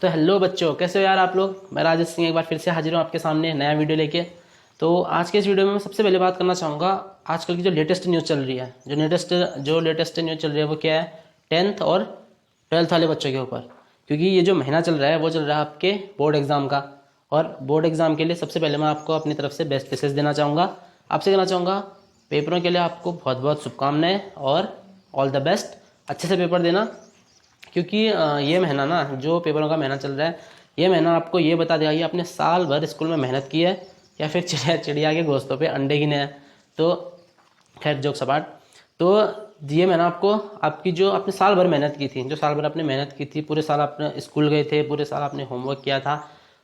तो हेलो बच्चों, कैसे हो यार आप लोग। मैं राजेश सिंह एक बार फिर से हाजिर हूँ आपके सामने नया वीडियो लेके। तो आज के इस वीडियो में मैं सबसे पहले बात करना चाहूँगा आजकल की जो लेटेस्ट न्यूज़ चल रही है। जो लेटेस्ट न्यूज़ चल रही है वो क्या है, 10th और 12th वाले बच्चों के ऊपर। क्योंकि ये जो महीना चल रहा है वो चल रहा है आपके बोर्ड एग्ज़ाम का। और बोर्ड एग्ज़ाम के लिए सबसे पहले मैं आपको अपनी तरफ से बेस्ट विशेस देना चाहूँगा। आपसे कहना चाहूँगा पेपरों के लिए आपको बहुत बहुत शुभकामनाएं और ऑल द बेस्ट। अच्छे से पेपर देना, क्योंकि ये महीना ना, जो पेपरों का महीना चल रहा है, ये महीना आपको ये बता देगा कि आपने साल भर स्कूल में मेहनत की है या फिर चिड़िया के घोंसलों पे अंडे गिने हैं। तो खैर जोक सपाट। तो ये महीना आपको आपकी जो आपने साल भर मेहनत की थी, जो साल भर आपने मेहनत की थी, पूरे साल आपने स्कूल गए थे, पूरे साल आपने होमवर्क किया था,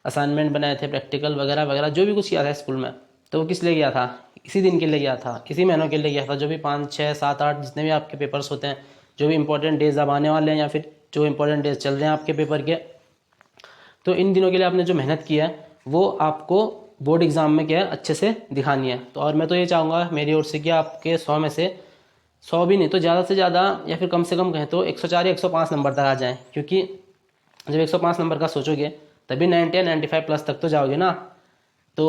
असाइनमेंट बनाए थे, प्रैक्टिकल वगैरह वगैरह जो भी कुछ किया था स्कूल में, तो वो किस लिए गया था, इसी दिन के लिए गया था, इसी महीनों के लिए गया था। जो भी 5, 6, 7, 8 जितने भी आपके पेपर्स होते हैं, जो भी इंपॉर्टेंट डेज अब आने वाले हैं या फिर जो इंपॉर्टेंट डेज चल रहे हैं आपके पेपर के, तो इन दिनों के लिए आपने जो मेहनत की है वो आपको बोर्ड एग्ज़ाम में क्या है अच्छे से दिखानी है। तो और मैं तो ये चाहूँगा मेरी ओर से कि आपके 100 में से 100 भी नहीं तो ज़्यादा से ज़्यादा या फिर कम से कम कहें तो 104 या 105 नंबर तक आ जाएँ। क्योंकि जब 105 नंबर का सोचोगे तभी 90 या 95 प्लस तक तो जाओगे ना। तो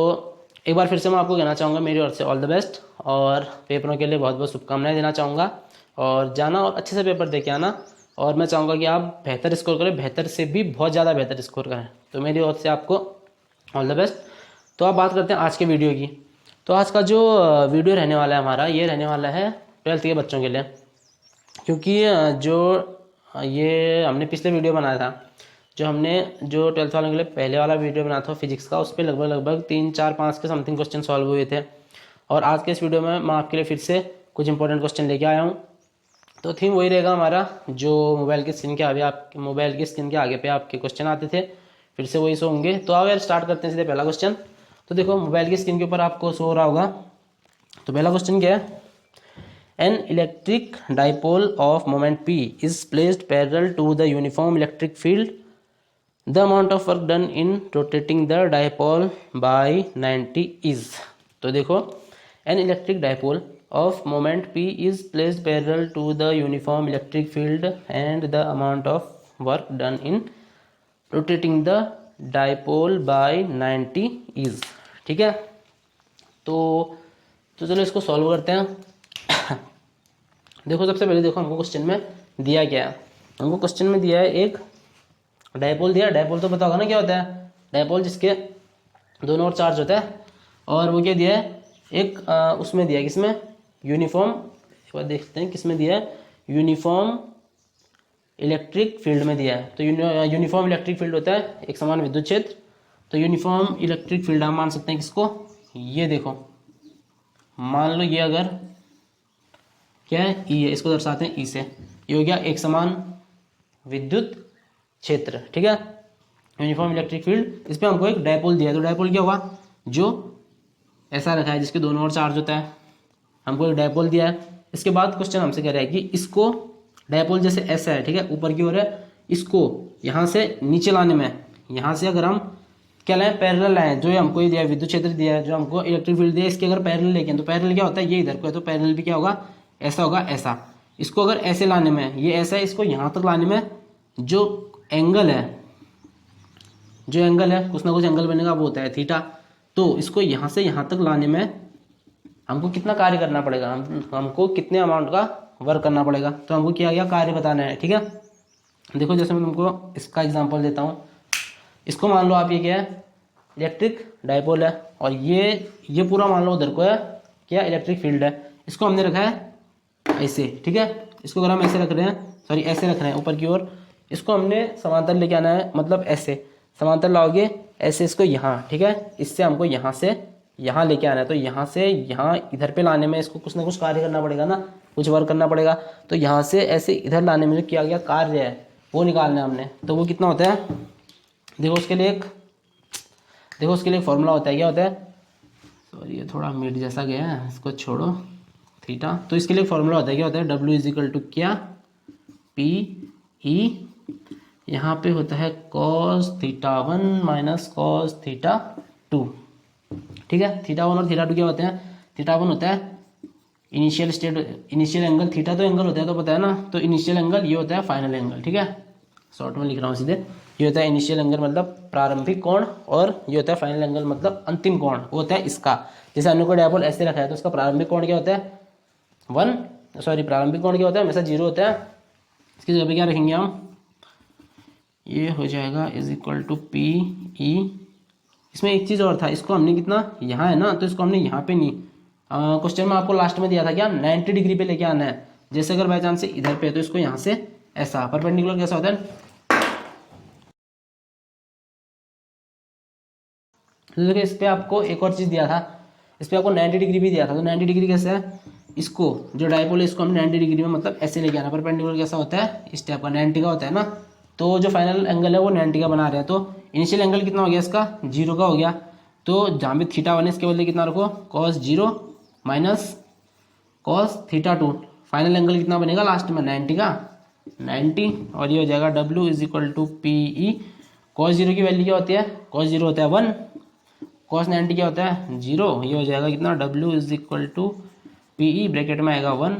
एक बार फिर से मैं आपको कहना चाहूँगा मेरी ओर से ऑल द बेस्ट, और पेपरों के लिए बहुत बहुत शुभकामनाएं देना चाहूँगा। और जाना और अच्छे से पेपर दे के आना। और मैं चाहूँगा कि आप बेहतर स्कोर करें, बेहतर से भी बहुत ज़्यादा बेहतर स्कोर करें। तो मेरी ओर से आपको ऑल द बेस्ट। तो अब बात करते हैं आज के वीडियो की। तो आज का जो वीडियो रहने वाला है हमारा, ये रहने वाला है 12th के बच्चों के लिए। क्योंकि ये हमने पिछले वीडियो बनाया था, जो 12th वालों के लिए पहले वाला वीडियो बनाया था फिजिक्स का, उस पर लगभग 3, 4, 5 के समथिंग क्वेश्चन सॉल्व हुए थे। और आज के इस वीडियो में मैं आपके लिए फिर से कुछ इंपॉर्टेंट क्वेश्चन लेके आया हूँ। तो थीम वही रहेगा हमारा, जो मोबाइल की स्क्रीन के आगे पे आपके क्वेश्चन आते थे, फिर से वही शो होंगे। तो आओ यार स्टार्ट करते हैं सीधे पहला क्वेश्चन। तो देखो मोबाइल की स्क्रीन के ऊपर आपको शो हो रहा होगा। तो पहला क्वेश्चन क्या है, an electric dipole of moment p is placed parallel to the uniform electric field. The amount of work done in rotating the dipole by 90 is. तो देखो an electric dipole of moment p is placed parallel to the uniform electric field and the amount of work done in rotating the dipole by 90 is. ठीक है। तो चलो इसको solve करते हैं। देखो सबसे पहले देखो हमको क्वेश्चन में दिया क्या है। हमको क्वेश्चन में दिया है एक डायपोल दिया। डायपोल तो पता होगा ना क्या होता है, डायपोल जिसके दोनों ओर चार्ज होता है। और वो क्या दिया है, एक उसमें दिया है किसमें, यूनिफॉर्म, एक बार देखते हैं किसमें दिया है, यूनिफॉर्म इलेक्ट्रिक फील्ड में दिया है। तो यूनिफॉर्म इलेक्ट्रिक फील्ड होता है एक समान विद्युत क्षेत्र। तो यूनिफॉर्म इलेक्ट्रिक फील्ड हम मान सकते हैं किसको, ये देखो मान लो ये अगर क्या है, ई है, इसको दर्शाते हैं ई से। ये हो गया एक समान विद्युत क्षेत्र। ठीक है, यूनिफॉर्म इलेक्ट्रिक फील्ड। इस पे हमको एक डायपोल दिया है। तो डायपोल क्या हुआ, जो ऐसा रखा है जिसके दोनों ओर चार्ज होता है, हमको एक डायपोल दिया है। इसके बाद क्वेश्चन हमसे कह रहा है कि इसको डायपोल जैसे ऐसा है, ठीक है, ऊपर की ओर है, इसको यहाँ से नीचे लाने में, यहाँ से अगर हम क्या लाएं, पैरेलल लाएं, जो हमको ये दिया है विद्युत क्षेत्र दिया है, जो हमको इलेक्ट्रिक फील्ड दिया है, इसके अगर पैरेलल लेके, तो पैरेलल क्या होता है, ये इधर को है, तो पैरेलल भी क्या होगा, ऐसा होगा, ऐसा। इसको अगर ऐसे लाने में, ये ऐसा है, इसको यहाँ तक लाने में जो एंगल है, कुछ ना कुछ एंगल बनेगा, वो होता है थीटा। तो इसको यहाँ से यहाँ तक लाने में हमको कितना कार्य करना पड़ेगा, हमको कितने अमाउंट का वर्क करना पड़ेगा। तो हमको किया गया कार्य बताना है। ठीक है, देखो जैसे मैं तुमको इसका एग्जांपल देता हूँ। इसको मान लो आप, ये क्या है, इलेक्ट्रिक डायपोल है, और ये पूरा मान लो उधर को है क्या, इलेक्ट्रिक फील्ड है। इसको हमने रखा है ऐसे। ठीक है, इसको अगर हम ऐसे रख रहे हैं, सॉरी ऐसे रख रहे हैं ऊपर की ओर, इसको हमने समांतर लेके आना है, मतलब ऐसे समांतर लाओगे ऐसे इसको यहाँ। ठीक है, इससे हमको यहाँ से यहाँ लेके आना है। तो यहाँ से यहाँ इधर पे लाने में इसको कुछ ना कुछ कार्य करना पड़ेगा ना, कुछ वर्क करना पड़ेगा। तो यहाँ से ऐसे इधर लाने में जो किया गया कार्य है वो निकालना है हमने। तो वो कितना होता है, देखो उसके लिए एक फॉर्मूला होता है। क्या होता है, सॉरी ये थोड़ा मिड जैसा गया है, इसको छोड़ो, थीटा। तो इसके लिए एक फॉर्मूला होता है। क्या होता है, W इजिकल टू क्या, पी ई, यहाँ पे होता है cos θ1 माइनस cos θ2। ठीक है, θ1 और θ2 क्या होते हैं, θ1 होता है इनिशियल एंगल, थीटा तो एंगल होता है तो पता है ना, तो इनिशियल एंगल ये होता है फाइनल एंगल। ठीक है, शॉर्ट में लिख रहा हूँ सीधे। ये होता है इनिशियल एंगल मतलब प्रारंभिक कोण, और ये होता है फाइनल एंगल मतलब अंतिम कोण, वो होता है इसका। जैसे अनुकोण डायपोल ऐसे रखा है तो उसका प्रारंभिक कोण क्या होता है 1, प्रारंभिक कोण क्या होता है हमेशा 0 होता है। इसकी जगह पे क्या रखेंगे हम, ये हो जाएगा is equal to P E. इसमें एक चीज़ और था, इसको हमने कितना यहाँ है ना, तो इसको हमने यहाँ पे नहीं, क्वेश्चन में आपको लास्ट में दिया था क्या 90 डिग्री पे लेके आना है। जैसे अगर बाई चांस से इधर पे तो इसको यहाँ से ऐसा परपेंडिकुलर कैसा होता है, तो देखिए इस पे आपको एक और चीज़ दिया था, इस पे आपको 90 डिग्री भी दिया था। तो 90 डिग्री कैसे है, इसको जो डायपोल है इसको हमने 90 डिग्री में मतलब ऐसे लेके आना। परपेंडिकुलर कैसा होता है इस टाइप का 90 का होता है ना, तो जो फाइनल एंगल है वो 90 का बना रहे हैं। तो इनिशियल एंगल कितना हो गया इसका 0 का हो गया, तो जहाँ भी थीटा 1 है इसके बदले कितना रखो cos 0 minus cos theta 2। Final angle कितना बनेगा लास्ट में 90 का 90, और ये हो जाएगा W is equal to P E. cos 0 की वैल्यू क्या होती है, cos 0 होता है 1, cos 90 क्या होता है 0। ये हो जाएगा कितना W is equal to P E, bracket में आएगा 1,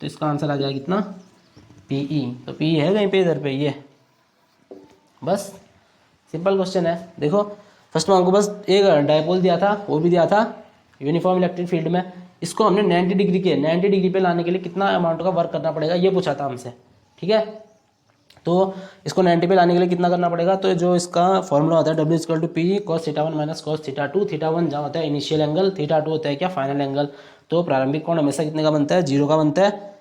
तो इसका आंसर आ जाएगा कितना पी ई। तो पी है कहीं पे इधर पे, ये बस सिंपल क्वेश्चन है। देखो फर्स्ट में हमको बस एक डायपोल दिया था, वो भी दिया था यूनिफॉर्म इलेक्ट्रिक फील्ड में, इसको हमने 90 डिग्री के 90 डिग्री पे लाने के लिए कितना अमाउंट का वर्क करना पड़ेगा ये पूछा था हमसे, ठीक है। तो इसको 90 पे लाने के लिए कितना करना पड़ेगा, तो जो इसका फॉर्मूला होता है W equal to P cos theta 1 minus cos theta 2। Theta 1 जहाँ होता है इनिशियल एंगल, थीटा 2 होता है क्या फाइनल एंगल। तो प्रारंभिक कोण हमेशा कितने का बनता है 0 का बनता है,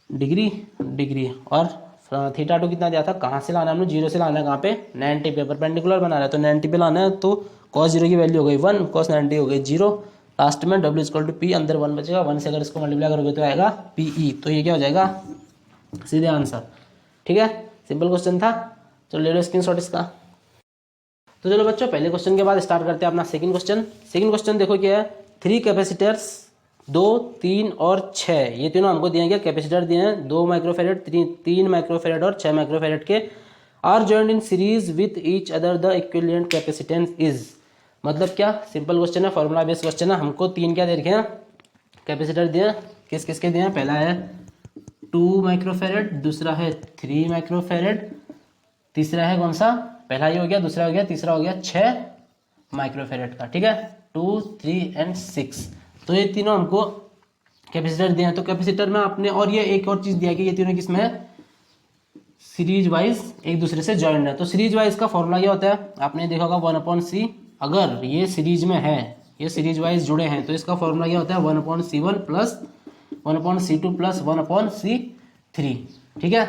डिग्री। और थीटा 2 कितना दिया था, कहाँ से लाना है हमने 0 से लाना है, कहाँ पे 90 पे, परपेंडिकुलर बना रहा है तो 90 पे लाना है। तो cos 0 की वैल्यू हो गई 1, cos 90 हो गई 0, लास्ट में W इक्वल टू पी, अंदर 1 बचेगा, 1 से अगर इसको मल्टीप्लाई करोगे तो आएगा पी ई। तो ये क्या हो जाएगा सीधे आंसर, ठीक है। सिंपल क्वेश्चन था, चलो ले लो स्क्रीनशॉट इसका। तो चलो बच्चों पहले क्वेश्चन के बाद स्टार्ट करते हैं अपना सेकंड क्वेश्चन। सेकंड क्वेश्चन देखो क्या है, 3 कैपेसिटर्स 2, 3 और 6, ये तीनों हमको दिए हैं, कैपेसिटर दिए हैं 2 माइक्रोफेरेड, 3 माइक्रोफेरेड और 6 माइक्रोफेरेड के, are joined in series with each other the equivalent capacitance is. मतलब क्या सिंपल क्वेश्चन है, फॉर्मूला बेस्ड क्वेश्चन है। हमको 3 क्या दे रखे हैं कैपेसिटर दिए हैं, किस किस के दिए हैं, पहला है 2 माइक्रोफेरेड, दूसरा है 3 माइक्रोफेरेड, तीसरा है कौन सा, पहला ये हो गया, दूसरा हो गया, तीसरा हो गया 6 माइक्रोफेरेड का, ठीक है 2, 3 एंड 6। तो ये तीनों हमको कैपेसिटर दिए हैं। तो कैपेसिटर में आपने और ये एक और चीज दिया कि ये तीनों किसमें है सीरीज वाइज एक दूसरे से जॉइंट है। तो सीरीज वाइज का फॉर्मूला क्या होता है, आपने देखा होगा 1/c, अगर ये सीरीज में है, ये सीरीज वाइज जुड़े हैं, तो इसका फॉर्मूला क्या होता है 1/c1 plus 1/c2 plus 1/c3, ठीक है।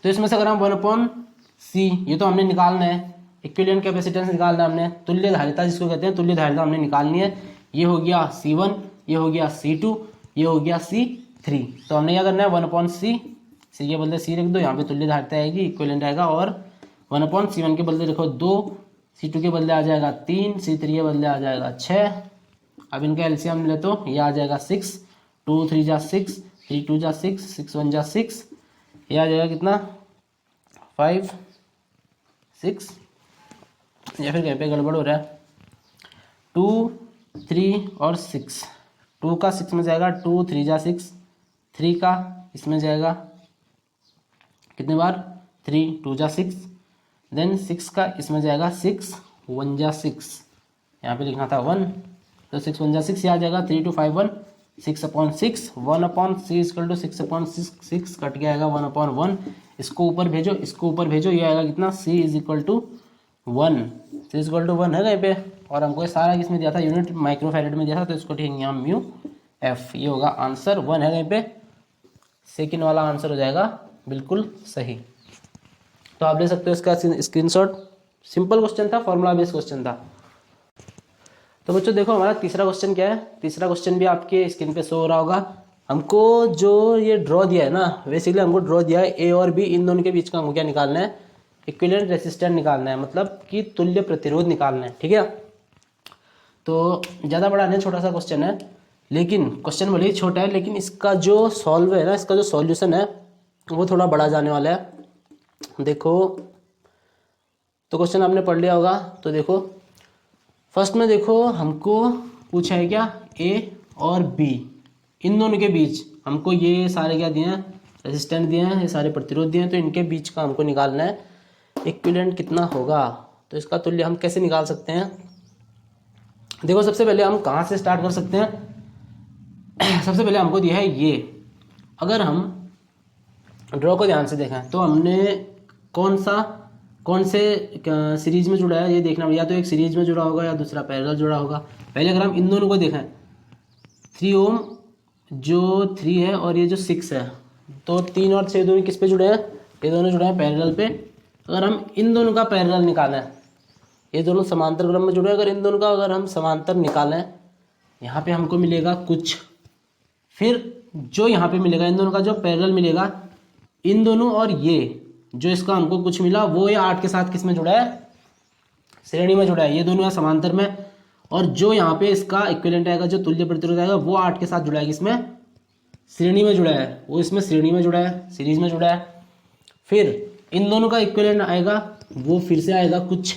तो इसमें से अगर हम 1/c, ये तो हमने निकालना है, इक्विवेलेंट कैपेसिटेंस निकालना है हमने, तुल्य धारिता जिसको कहते हैं, तुल्य धारिता हमने निकालनी है। ये हो गया C1, ये हो गया C2, ये हो गया C3। तो हमने क्या करना है 1/c, C के बदले C रख दो, यहाँ पे तुल्य धारिता आएगी, इक्विवेलेंट आएगा, और 1/c1 के बदले रखो 2, C2 के बदले आ जाएगा 3, C3 के बदले आ जाएगा 6। अब इनका एलसीएम ले तो ये आ जाएगा 6, 2 3 जा 6, 3 2 जा 6, 6 1 जा 6, ये आ जाएगा कितना 5 6, या फिर कहीं पे गड़बड़ हो रहा है 2 3 और 6, 2 का 6 में जाएगा 2 3 जा 6, 3 का इसमें जाएगा कितने बार 3 2 जा 6, देन 6 का इसमें जाएगा 6 1 जा 6, यहाँ पे लिखना था 1, तो 6 1 जा 6, ये आ जाएगा 3 2 5 1, 6/6, 1/c इक्वल टू 6/6 कट के आएगा 1/1, इसको ऊपर भेजो, इसको ऊपर भेजो, ये आएगा कितना c is equal to 1, c is equal to 1 है कहीं पे, और हमको ये सारा किसमें दिया था यूनिट माइक्रोफेरेड में दिया था, तो इसको ठेंगे हम म्यू f, ये होगा आंसर 1 है कहीं पे, सेकेंड वाला आंसर हो जाएगा बिल्कुल सही। तो आप ले सकते हो इसका स्क्रीनशॉट, सिंपल क्वेश्चन था, फॉर्मूला बेस्ड क्वेश्चन था। तो बच्चों देखो हमारा तीसरा क्वेश्चन क्या है, तीसरा क्वेश्चन भी आपके स्क्रीन पे शो हो रहा होगा। हमको जो ये ड्रॉ दिया है ना, बेसिकली हमको ड्रॉ दिया है ए और बी, इन दोनों के बीच का हमको क्या निकालना है इक्विवेलेंट रेसिस्टेंस निकालना है, मतलब कि तुल्य प्रतिरोध निकालना है, ठीक है। तो ज़्यादा बड़ा नहीं, छोटा सा क्वेश्चन है, लेकिन क्वेश्चन भले ही छोटा है, लेकिन इसका जो सॉल्व है ना, इसका जो सॉल्यूशन है वो थोड़ा बड़ा जाने वाला है। देखो तो क्वेश्चन आपने पढ़ लिया होगा, तो देखो फर्स्ट में देखो हमको पूछा है क्या ए और बी, इन दोनों के बीच हमको ये सारे क्या दिए हैं रेजिस्टेंट दिए हैं, ये सारे प्रतिरोध दिए हैं, तो इनके बीच का हमको निकालना है इक्विवेलेंट कितना होगा। तो इसका तुल्य हम कैसे निकाल सकते हैं? देखो सबसे पहले हम कहाँ से स्टार्ट कर सकते हैं। सबसे पहले हमको दिया है ये, अगर हम ड्रॉ को ध्यान से देखें तो हमने कौन से सीरीज में जुड़ा है ये देखना, या तो एक सीरीज में जुड़ा होगा या दूसरा पैरेलल जुड़ा होगा। पहले अगर हम इन दोनों को देखें, 3 ओम जो 3 है और ये जो 6 है, तो 3 और 6 दोनों किस पे जुड़े हैं? ये दोनों जुड़े हैं पैरेलल पे। अगर हम इन दोनों का पैरेलल निकालें, ये दोनों समांतर क्रम में जुड़े हैं, अगर इन दोनों का अगर हम समांतर निकालें, यहाँ पे हमको मिलेगा कुछ, फिर जो यहाँ पे मिलेगा इन दोनों का जो पैरेलल मिलेगा, इन दोनों और ये जो इसका हमको कुछ मिला वो ये 8 के साथ किस में जुड़ा है? श्रेणी में जुड़ा है। ये दोनों है समांतर में, और जो यहाँ पे इसका इक्विवेलेंट आएगा, जो तुल्य प्रतिरोध आएगा, वो 8 के साथ जुड़ा है, किसमें? श्रेणी में जुड़ा है। वो इसमें श्रेणी में जुड़ा है, सीरीज में जुड़ा है। फिर इन दोनों का इक्विवेलेंट आएगा, वो फिर से आएगा कुछ,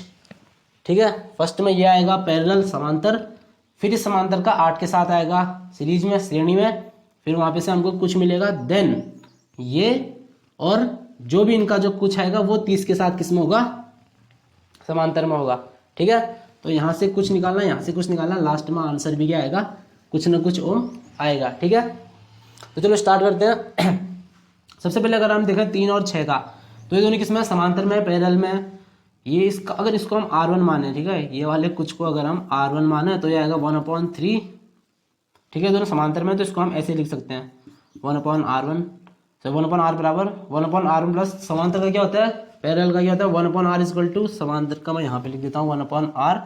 ठीक है। फर्स्ट में ये आएगा पैरेलल समांतर, फिर इस समांतर का 8 के साथ आएगा सीरीज में, श्रेणी में, फिर वहाँ पे से हमको कुछ मिलेगा। देन ये और जो भी इनका जो कुछ आएगा वो 30 के साथ किस में होगा? समांतर में होगा, ठीक है। तो यहाँ से कुछ निकालना, यहाँ से कुछ निकालना, लास्ट में आंसर भी क्या आएगा? कुछ ना कुछ ओम आएगा, ठीक है। तो चलो स्टार्ट करते हैं। सबसे पहले अगर हम देखें 3 और 6 का, तो ये दोनों किसमें? समांतर में, पैरेलल में। ये इसका अगर इसको हम R1 माने, ठीक है, ये वाले कुछ को अगर हम R1 माने तो ये आएगा 1/3, ठीक है। दोनों समांतर में, तो इसको हम ऐसे लिख सकते हैं 1/R1। तो 1/R बराबर 1/R1 प्लस समांतर का क्या होता है? पैरेलल का क्या होता है? 1/R इक्वल टू समांतर का मैं यहाँ पे लिख देता हूँ 1/R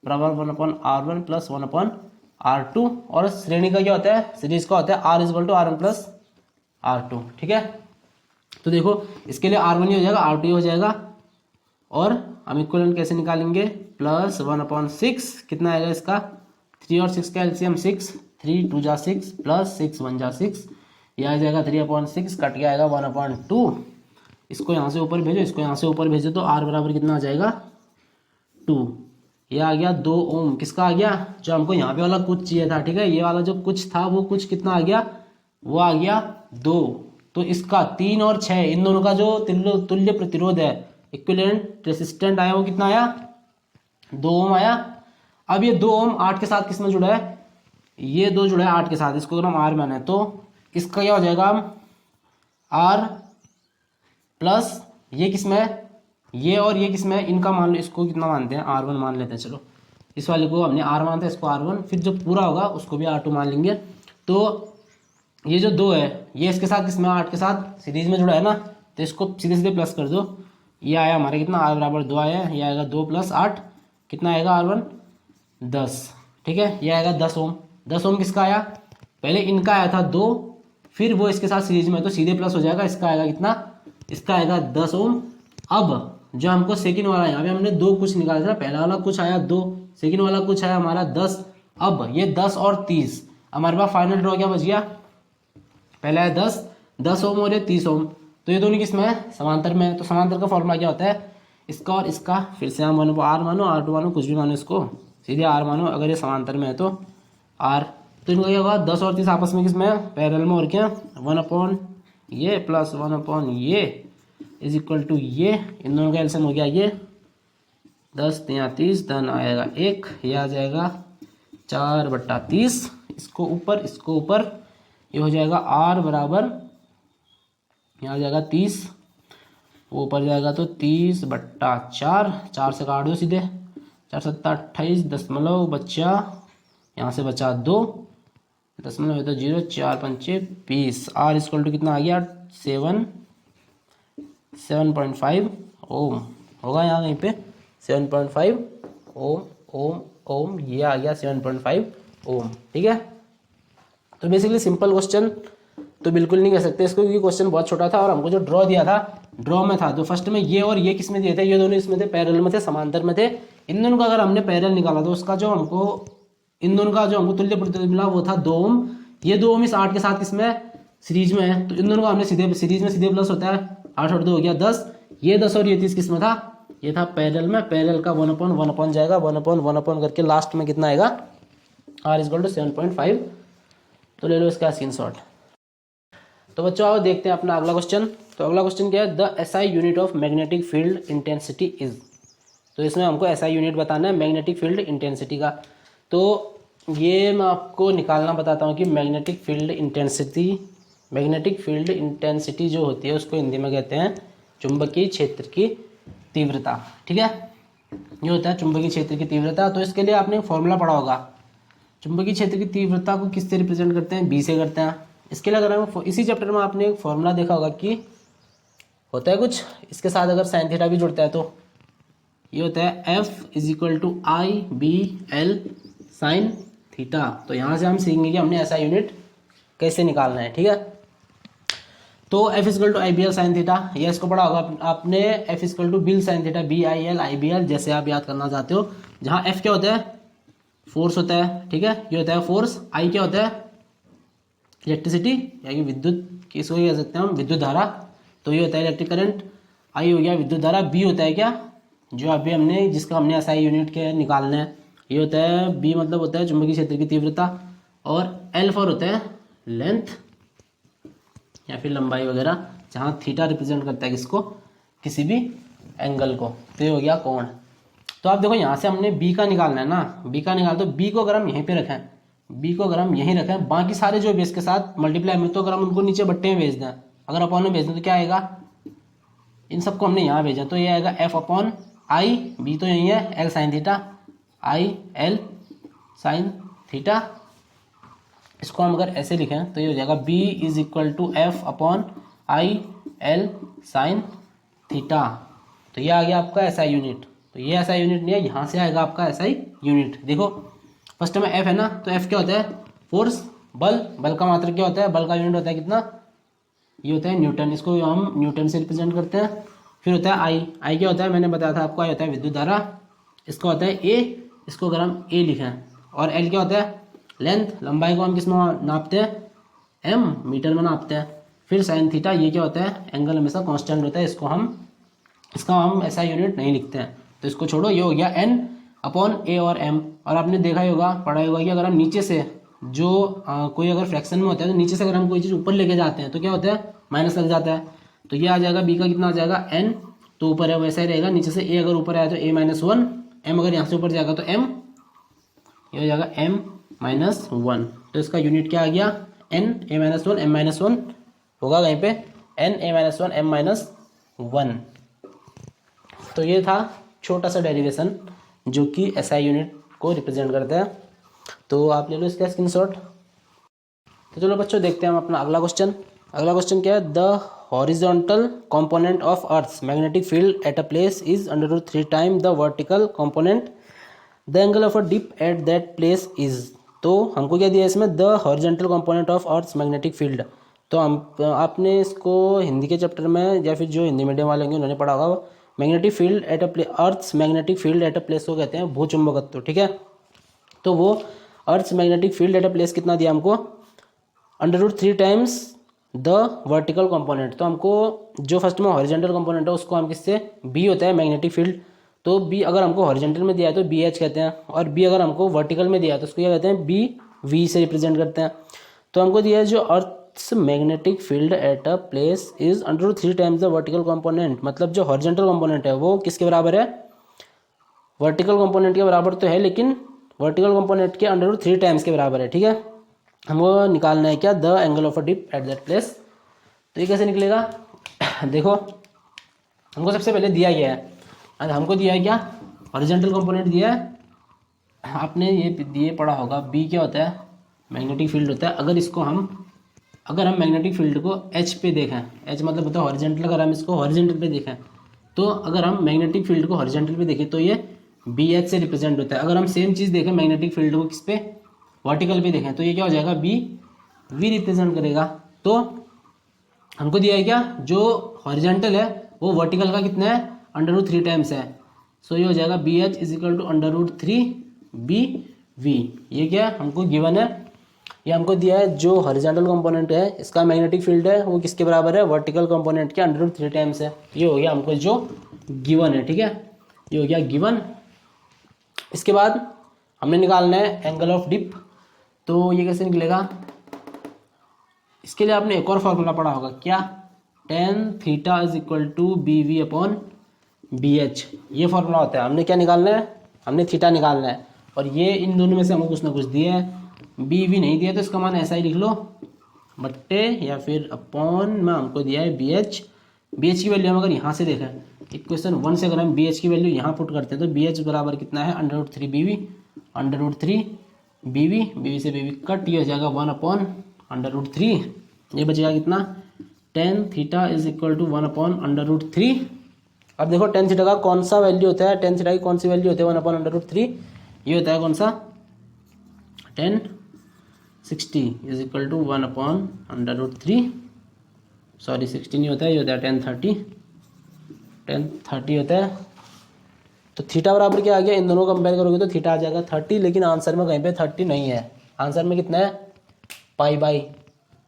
बराबर 1/R1 प्लस 1/R2, और श्रेणी का क्या होता है? सीरीज का होता है R equal to R1 plus R2, ठीक है। तो देखो इसके लिए R1 ही हो जाएगा, R2 ही हो जाएगा, और हम इक्विवेलेंट कैसे निकालेंगे? प्लस 1/6 कितना आएगा इसका? 3 और 6 का एलसीएम 6, 3 2 जा 6 प्लस 6 1 जा 6, यह आ जाएगा 3/6, कट गया आएगा 1/2। इसको यहाँ से ऊपर भेजो, इसको यहाँ से ऊपर भेजो, तो R बराबर कितना आ जाएगा? 2। यह आ गया 2 ओम। किसका आ गया? जो हमको यहाँ पे वाला कुछ चाहिए था, ठीक है। ये वाला जो कुछ था वो कुछ कितना आ गया? वो आ गया 2। तो इसका 3 और 6 इन दोनों का जो तुल्य प्रतिरोध है, इक्विवेलेंट रेसिस्टेंट आया, वो कितना आया? 2 ओम आया। अब ये 2 ओम 8 के साथ किसमें जुड़ा है? ये 2 जुड़ा है 8 के साथ, इसको अगर हम R माने तो इसका क्या हो जाएगा? R प्लस ये किसमें? ये और ये किसमें? इनका मान लो, इसको कितना मानते हैं? R1 मान लेते हैं। चलो इस वाले को हमने R मानते हैं, इसको R1, फिर जो पूरा होगा उसको भी R2 मान लेंगे। तो ये जो 2 है ये इसके साथ किसमें? 8 के साथ सीरीज में जुड़ा है ना, तो इसको सीधे सीधे प्लस कर दो। ये आया हमारे कितना? R बराबर 2 आया है। ये आएगा 2 + 8 कितना आएगा? R1 10, ठीक है। ये आएगा 10 ओम। 10 ओम किसका आया? पहले इनका आया था 2, फिर वो इसके साथ सीरीज में, तो सीधे प्लस हो जाएगा। इसका आएगा कितना? इसका आएगा 10 ओम। अब जो हमको सेकंड वाला, यहाँ पे हमने 2 कुछ निकाला था, पहला वाला कुछ आया 2, सेकंड वाला कुछ आया हमारा 10। अब ये 10 और 30, हमारे पास फाइनल ड्रॉ क्या बच गया? पहला है 10 ओम और ये 30 ओम, तो ये दोनों किसमें है? समांतर में। तो समांतर का फॉर्मूला क्या होता है? इसका और इसका, फिर से हम R मानो, R2 मानो, कुछ भी मानो, इसको सीधे R मानो। अगर ये समांतर में है तो R, तो इनका क्या होगा? 10 और 30 आपस में किसमें है? पैरेलल में। और क्या? 1/ ये प्लस 1/ ये इज इक्वल टू ये, इन दोनों का एलसीएम हो गया ये 10 3 30, धन आएगा 1, ये आ जाएगा 4/30। इसको ऊपर ये हो जाएगा R बराबर, यहाँ आ जाएगा 30, वो ऊपर जाएगा तो 30/4, 4 से काट दो सीधे, 4 7 28, दशमलव बच्चा, यहाँ से बचा 2, दशमलव है तो 0, 4 5 20। R इक्वल टू कितना आ गया? 7.5 ओम होगा यहाँ कहीं पे, 7.5 ओम, ये आ गया 7.5 ओम, ठीक है। तो बेसिकली सिंपल क्वेश्चन तो बिल्कुल नहीं कह सकते इसको, क्योंकि क्वेश्चन बहुत छोटा था और हमको जो ड्रॉ दिया था, ड्रॉ में था तो फर्स्ट में ये और ये किस में दिए थे? ये दोनों इसमें थे, पैरेलल में थे, समांतर में थे। इन दोनों का अगर हमने पैरेलल निकाला तो उसका जो हमको, इन दोनों का जो हमको तुल्य प्रतिरोध मिला वो था 2 ओम। ये 2 ओम इस 8 के साथ किसमें? सीरीज में है, तो इन दोनों का हमने सीधे सीरीज में सीधे प्लस होता है, 8 और 2 हो गया 10। ये 10 और ये 30 किसमें था? ये था पैरेलल में। पैरेलल का 1/1 जाएगा, 1/1 करके लास्ट में कितना आएगा? R equal to 7.5। तो ले लो इसका स्क्रीनशॉट। तो बच्चों आओ देखते हैं अपना अगला क्वेश्चन। तो अगला क्वेश्चन क्या है, the SI unit of magnetic field intensity is. तो इसमें हमको एसआई यूनिट बताना है मैग्नेटिक फील्ड इंटेंसिटी का। तो ये मैं आपको निकालना बताता हूँ कि मैग्नेटिक फील्ड इंटेंसिटी जो होती है उसको हिंदी में कहते हैं चुंबकीय क्षेत्र की तीव्रता। ठीक है, ये होता है चुंबकीय क्षेत्र की तीव्रता। तो इसके लिए आपने फॉर्मूला पढ़ा होगा, चुंबकीय क्षेत्र की तीव्रता को किससे रिप्रेजेंट करते हैं, बी से करते हैं। इसके लिए अगर हम इसी चैप्टर में आपने एक फॉर्मूला देखा होगा कि होता है कुछ, इसके साथ अगर साइन थीटा भी जुड़ता है तो ये होता है F = I/B/L साइन थीटा। तो यहाँ से हम सीखेंगे कि हमने ऐसा यूनिट कैसे निकालना है। ठीक है, तो F = I/B/L साइन थीटा, ये इसको पढ़ा होगा आपने। F = bill sine theta, BIL/IBL जैसे आप याद करना चाहते हो। जहाँ F क्या होता है, फोर्स होता है। ठीक है, ये होता है फोर्स। I क्या होता है, इलेक्ट्रिसिटी यानी विद्युत, किसको कह सकते हैं हम, विद्युत धारा। तो ये होता है इलेक्ट्रिक करंट। I हो गया विद्युत धारा। B होता है क्या, जो अभी हमने जिसका हमने SI यूनिट के निकालना है, ये होता है B मतलब होता है चुंबकीय क्षेत्र की तीव्रता। और L फॉर होता है लेंथ या फिर लंबाई वगैरह, जहाँ थीटा रिप्रेजेंट करता है किसको, किसी भी एंगल को। तो ये हो गया कोण। तो आप देखो यहाँ से हमने B का निकालना है ना, B का निकाल, तो B को अगर हम यहीं पे रखें, B को अगर हम यहीं रखें, बाकी सारे जो बेस के साथ मल्टीप्लाई में, तो अगर हम उनको नीचे बट्टे में भेज दें, अगर अपॉन में भेज दें तो क्या आएगा, इन सबको हमने यहाँ भेजा तो ये आएगा F/I, B तो यही है, L sine theta, IL sine theta. इसको हम अगर ऐसे लिखें तो ये हो जाएगा B = F/IL साइन थीटा। तो ये आ गया आपका SI यूनिट। तो ये SI यूनिट नहीं है, यहाँ से आएगा आपका SI यूनिट। देखो फर्स्ट में F है ना, तो F क्या होता है, फोर्स, बल। बल का मात्रक क्या होता है, बल का यूनिट होता है कितना, ये होता है न्यूटन। इसको हम न्यूटन से रिप्रेजेंट करते हैं। फिर होता है I क्या होता है, मैंने बताया था आपको, I होता है विद्युत धारा। इसका होता है A, इसको अगर हम A लिखें। और L क्या होता है, लेंथ, लंबाई को हम किस में नापते हैं, M, मीटर में नापते हैं। फिर साइन थीटा, ये क्या होता है, एंगल हमेशा कांस्टेंट होता है, इसका हम ऐसा यूनिट नहीं लिखते हैं, तो इसको छोड़ो। ये हो गया N/A और M। और आपने देखा ही होगा, पढ़ा ही होगा कि अगर हम नीचे से जो कोई अगर फ्रैक्शन में होता है, तो नीचे से अगर हम कोई चीज़ ऊपर लेके जाते हैं तो क्या होता है, माइनस लग जाता है। तो ये आ जाएगा B का कितना आ जाएगा, N, तो ऊपर है वैसा ही रहेगा। नीचे से A अगर ऊपर आया तो A-1, M अगर यहाँ से ऊपर जाएगा तो M, ये हो जाएगा M-1। तो इसका यूनिट क्या आ गया, N/A-1, M-1 होगा कहीं पे, N/A-1, M-1। तो ये था छोटा सा डेरिवेशन जो कि SI यूनिट को रिप्रेजेंट करता है। तो आप ले लो इसका स्क्रीनशॉट। तो चलो बच्चों देखते हैं हम अपना अगला क्वेश्चन। अगला क्वेश्चन क्या है, the horizontal component of earth's magnetic field at a place is √3 time the vertical component, the angle of a dip at that place is. तो हमको क्या दिया है इसमें, the horizontal component of earth's magnetic field. तो हम आपने इसको हिंदी के चैप्टर में या फिर जो हिंदी मीडियम वाले होंगे उन्होंने पढ़ा होगा, magnetic field at a place, earth's magnetic field at a place को कहते हैं भूचुंबकत्व। ठीक है, तो वो earth's magnetic field at a place कितना दिया हमको, √3 टाइम्स द वर्टिकल कंपोनेंट। तो हमको जो फर्स्ट में हॉरिजॉन्टल कंपोनेंट है उसको हम किससे, B होता है मैग्नेटिक फील्ड। तो B अगर हमको हॉरिजॉन्टल में दिया है तो BH कहते हैं, और B अगर हमको वर्टिकल में दिया है तो उसको क्या कहते हैं, BV से रिप्रेजेंट करते हैं। तो हमको दिया है जो earth's magnetic field at a place is √3 times the vertical component, मतलब जो हॉरिजॉन्टल कंपोनेंट है वो किसके बराबर है, वर्टिकल कंपोनेंट के बराबर तो है, लेकिन वर्टिकल कंपोनेंट के √3 टाइम्स के बराबर है। ठीक है, हमको निकालना है क्या, the angle of a dip at that place. तो ये कैसे निकलेगा देखो, हमको सबसे पहले दिया गया है, हमको दिया है क्या, हॉरिजॉन्टल कंपोनेंट दिया है। आपने ये पढ़ा होगा, B क्या होता है, मैग्नेटिक फील्ड होता है। अगर हम मैग्नेटिक फील्ड को H पे देखें, H मतलब होता है हॉरिजॉन्टल, अगर हम इसको हॉरिजॉन्टल पे देखें, तो अगर हम मैग्नेटिक फील्ड को हॉरिजॉन्टल पे देखें तो ये BH से रिप्रेजेंट होता है। अगर हम सेम चीज़ देखें मैग्नेटिक फील्ड को किस पे, वर्टिकल पे देखें, तो ये क्या हो जाएगा, BV रिप्रेजेंट करेगा। तो हमको दिया है क्या, जो हॉरिजॉन्टल है वो वर्टिकल का कितना है, √3 टाइम्स है। सो ये हो जाएगा BH = √3BV। ये क्या हमको गिवन है, ये हमको दिया है जो हॉरिजॉन्टल कंपोनेंट है इसका मैग्नेटिक फील्ड है वो किसके बराबर है, वर्टिकल कंपोनेंट के √3 टाइम्स है। ये हो गया हमको जो गिवन है। ठीक है, ये हो गया गिवन। इसके बाद हमने निकालना है एंगल ऑफ डिप। तो ये कैसे निकलेगा, इसके लिए आपने एक और फॉर्मूला पढ़ा होगा, क्या? Tan theta is equal to B V upon B H. ये फॉर्मूला होता है। हमने क्या निकालना है? हमने थीटा निकालना है, और ये इन दोनों में से हमको कुछ ना कुछ दिया है। बी वी नहीं दिया तो इसका मान ऐसा ही लिख लो, बट्टे या फिर अपॉन में हमको दिया है बी एच। बी एच की वैल्यू हम अगर यहाँ से देखें, इक्वेशन 1 से अगर हम बी एच की वैल्यू यहाँ पुट करते हैं तो बी एच बराबर कितना है? √3 B V, √3 B V, B V से बी वी कट, ये हो जाएगा 1 अपॉन √3। ये बचेगा कितना? Tan theta is equal to 1 upon √3। अब देखो टेन थीटा का कौन सा वैल्यू होता है? टेन थीटा की कौन सी वैल्यू होती है? 1 अपॉन √3। ये होता है कौन सा? 1060 is equal to 1 upon √3। Sorry 60 नहीं होता है, ये होता है 1030। 1030 होता है। तो थीटा बराबर क्या आ गया? इन दोनों को कंपेयर करोगे तो थीटा आ जाएगा 30, लेकिन आंसर में कहीं पे 30 नहीं है। आंसर में कितना है? Pi by.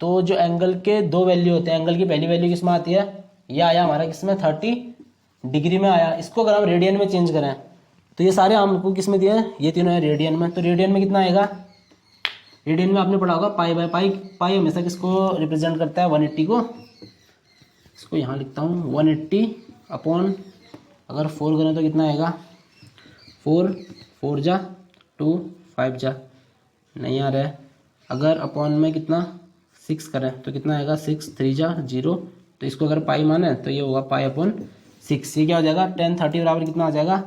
तो जो एंगल के दो वैल्यू होते हैं, एंगल की पहली वैल्यू किस में आती है? ये आया हमारा किस में? 30 डिग्री में आया। इसको अगर हम रेडियन में चेंज करें तो ये सारे हमको किस में दिए हैं? ये तीनों है रेडियन में। तो रेडियन में कितना आएगा? रेडियन में आपने पढ़ा होगा पाई बाई पाई। पाई हमेशा किसको रिप्रेजेंट करता है? 180 को। इसको यहाँ लिखता हूँ 180 अपॉन, अगर 4 करें तो कितना आएगा? 4 जा 2 5 जा, नहीं आ रहा है। अगर अपॉन में कितना 6 करें तो कितना आएगा? 6 3 जा 0। तो इसको अगर पाई माने तो ये होगा पाई अपॉन 6। ये क्या हो जाएगा? 1030 बराबर कितना आ जाएगा?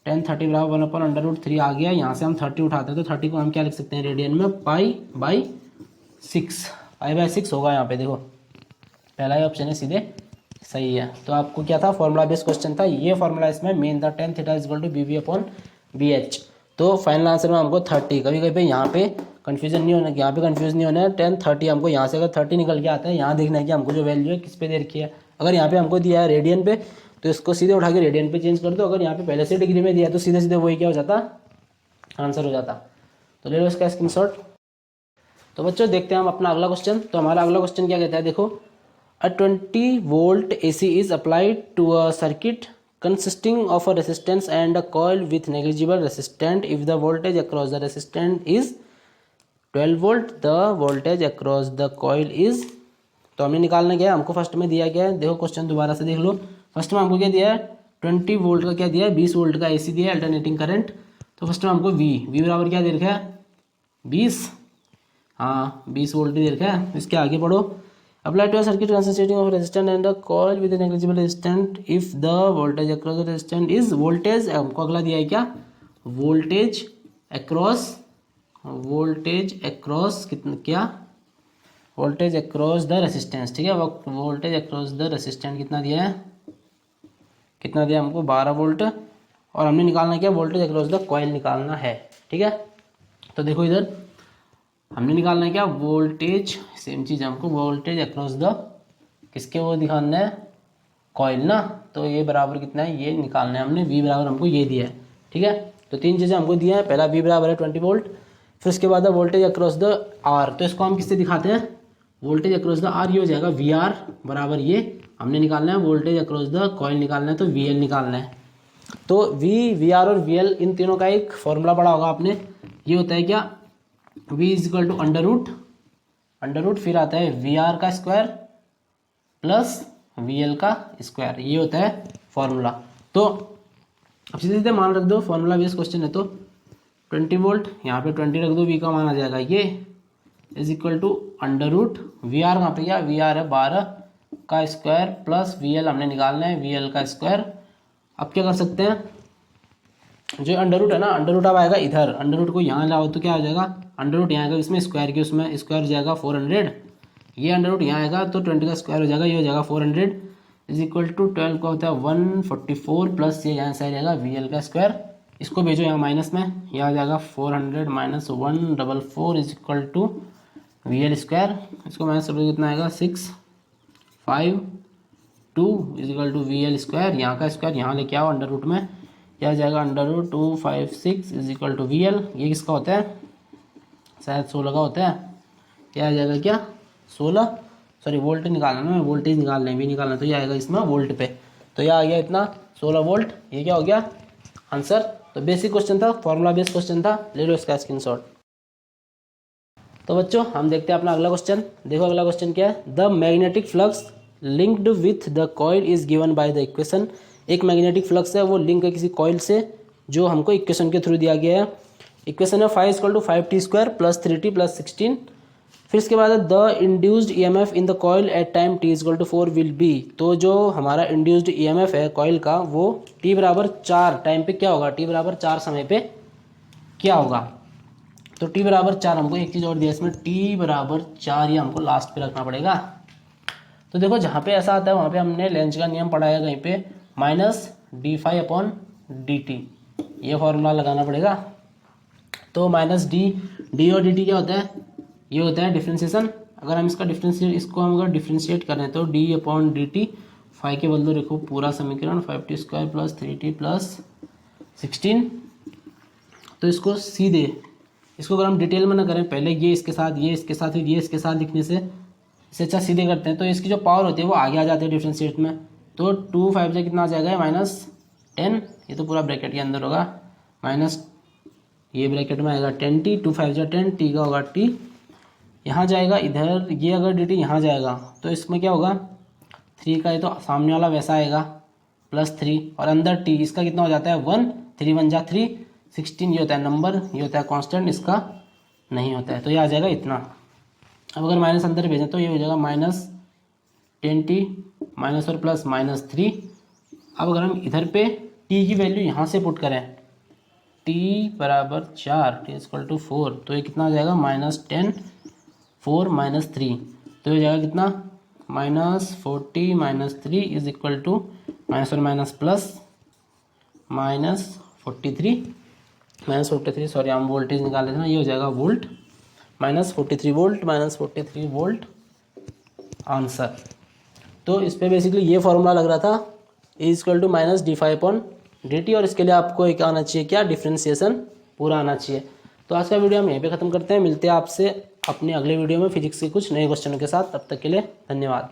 1030 बराबर 1 अपॉन √3 आ गया। यहाँ से हम 30 उठाते हैं तो 30 को हम क्या लिख सकते हैं रेडियन में? Pi by 6। पाई बाई 6 होगा यहाँ पे। देखो पहला ही ऑप्शन है, सीधे सही है। तो आपको क्या था? फॉर्मूला बेस्ड क्वेश्चन था। ये फॉर्मूला इसमें मेन था, tan theta is equal to B V upon B H. तो फाइनल आंसर में हमको 30। कभी कभी यहाँ पे कंफ्यूजन नहीं होना, यहाँ पे कंफ्यूज नहीं होना है। 1030 हमको यहाँ से अगर 30 निकल के आता है, यहाँ देखना है कि हमको जो वैल्यू है किस पे दे रखी है। अगर यहाँ पे हमको दिया है रेडियन पे तो इसको सीधे उठा के रेडियन पे चेंज कर दो। अगर यहाँ पे पहले से डिग्री में दिया है तो सीधे सीधे वही क्या हो जाता? आंसर हो जाता। तो ले लो इसका स्क्रीनशॉट। तो बच्चों देखते हैं हम अपना अगला क्वेश्चन। तो हमारा अगला क्वेश्चन क्या कहता है? देखो, a 20 volt AC is applied to a circuit consisting of a resistance and a coil with negligible resistance. If the voltage across the resistance is 12 volt, the voltage across the coil is, तो हमें निकालना क्या है? हमको first में दिया गया है, देखो क्वेश्चन दोबारा से देख लो। फर्स्ट में हमको क्या दिया है? 20 वोल्ट का क्या दिया है? 20 वोल्ट का AC दिया है, अल्टरनेटिंग करंट। तो फर्स्ट में हमको V बराबर क्या दे रखा है? 20, हाँ 20 वोल्ट दे रखा है। इसके आगे पढ़ो, apply to a circuit consisting of resistance and a coil with a negligible resistance if the voltage across the resistance is, voltage हमको अगला दिया है क्या? voltage across कितना क्या? voltage across the resistance, ठीक है। voltage across the resistance कितना दिया है? कितना दिया हमको? 12 वोल्ट। और हमने निकालना क्या? voltage across the coil निकालना है, ठीक है। तो देखो इधर हमने निकालना है क्या? वोल्टेज, सेम चीज़ हमको वोल्टेज अक्रॉस द किसके वो दिखाना है? कॉइल ना। तो ये बराबर कितना है? ये निकालना है हमने। V बराबर हमको ये दिया है, ठीक है। तो तीन चीज़ें हमको दिया है। पहला V बराबर है 20 वोल्ट, फिर उसके बाद वोल्टेज अक्रॉस द R। तो इसको हम किससे दिखाते हैं? Voltage across the R। ये हो जाएगा VR बराबर, ये हमने निकालना है वोल्टेज अक्रॉस द कॉइल निकालना है, तो VL निकालना है। तो V, VR और VL इन तीनों का एक फॉर्मूला पढ़ा होगा आपने। ये होता है क्या? V is equal to under root, फिर आता है VR का स्क्वायर प्लस VL का स्क्वायर। ये होता है फॉर्मूला। तो अब सीधे सीधे मान रख दो, फॉर्मूला बेस्ड क्वेश्चन है तो 20 वोल्ट, यहाँ पे 20 रख दो, V का मान आ जाएगा ये is equal to under root VR कहाँ पे गया? VR है 12 का स्क्वायर प्लस VL हमने निकालना है VL का स्क्वायर। अब क्या कर सकते हैं? जो अंडर रूट है ना, अंडर रूट अब आएगा इधर, अंडर रूट को यहाँ लाओ तो क्या हो जाएगा? अंडर रूट यहाँ आएगा इसमें स्क्वायर के, उसमें स्क्वायर हो जाएगा 400। ये अंडर रूट यहाँ आएगा तो 20 का स्क्वायर हो जाएगा, ये हो जाएगा 400 इज इक्वल टू 12 का होता है 144 प्लस ये यहाँ से आ जाएगा VL का स्क्वायर। इसको भेजो यहाँ माइनस में, यह आ जाएगा 400 minus 144 is equal to VL square. इसको माइनस करोगे कितना आएगा? 652 is equal to VL square. यहाँ का स्क्वायर यहाँ लेके आओ अंडर रूट में, क्या आ जाएगा? Under root 256 is equal to VL। ये किसका होता है? शायद 16 का होता है। क्या आ जाएगा? क्या 16? सॉरी वोल्ट निकालना है, वोल्टेज निकालना है, भी निकालना, तो ये आएगा इसमें वोल्ट पे। तो ये आ गया इतना 16 वोल्ट। ये क्या हो गया? आंसर। तो बेसिक क्वेश्चन था, फॉर्मूला बेस्ड क्वेश्चन था। ले लो इसका स्क्रीनशॉट। तो बच्चों हम देखते हैं अपना अगला क्वेश्चन। देखो अगला क्वेश्चन क्या है, the magnetic flux linked with the coil is given by the equation. एक मैग्नेटिक फ्लक्स है वो लिंक है किसी कॉइल से जो हमको इक्वेशन के थ्रू दिया गया है। इक्वेशन है 5 = 5t² + 3t + 16। फिर इसके बाद the induced EMF in the coil at time t = 4 will be. तो जो हमारा इंड्यूस्ड ईएमएफ है कॉइल का वो t = 4 टाइम पे क्या होगा, t = 4 समय पे क्या होगा। तो t = 4 हमको एक चीज़ और दिया इसमें, t = 4 ये हमको लास्ट पे रखना पड़ेगा। तो देखो जहाँ पे ऐसा आता है वहाँ पे हमने लेंज का नियम पढ़ा है कहीं पे, -dφ/dt ये फॉर्मूला लगाना पड़ेगा। तो -d और dt क्या होता है, ये होता है डिफ्रेंशिएशन। अगर हम इसको हम अगर डिफ्रेंशिएट करें तो d/dt, फाई के बदले देखो पूरा समीकरण 5t² + 3t + 16। तो इसको सीधे इसको अगर हम डिटेल में ना करें, पहले ये इसके साथ ये इसके साथ ये इसके साथ लिखने से इससे अच्छा सीधे करते हैं तो इसकी जो पावर होती है वो आगे आ जाती है डिफ्रेंशिएट में। तो 2 5 से कितना आ जाएगा -10, ये तो पूरा ब्रैकेट के अंदर होगा, माइनस ये ब्रैकेट में आएगा 10t, 2 5 = 10, t का होगा t, यहाँ जाएगा इधर, ये अगर dt यहाँ जाएगा तो इसमें क्या होगा 3 का, ये तो सामने वाला वैसा आएगा +3 और अंदर t, इसका कितना हो जाता है 1, 3 × 1 = 3, 16 ये होता है नंबर, ये होता है कांस्टेंट, इसका नहीं होता है तो ये आ जाएगा इतना। अब अगर माइनस अंदर भेजें तो ये हो जाएगा -10t माइनस और प्लस -3। अब अगर हम इधर पे t की वैल्यू यहाँ से पुट करें, t = 4, t = 4, तो ये कितना आ जाएगा -10, 4 -3, तो ये जाएगा कितना -40 -3 = माइनस और माइनस प्लस -43 सॉरी हम वोल्टेज निकाल लेते हैं, ये हो जाएगा वोल्ट, -43 वोल्ट आंसर। तो इस पे बेसिकली ये फॉर्मूला लग रहा था E = -dφ/dt और इसके लिए आपको एक आना चाहिए क्या, डिफ्रेंशिएशन पूरा आना चाहिए। तो आज का वीडियो हम यहीं पे ख़त्म करते हैं, मिलते हैं आपसे अपने अगले वीडियो में फिजिक्स के कुछ नए क्वेश्चनों के साथ। तब तक के लिए धन्यवाद।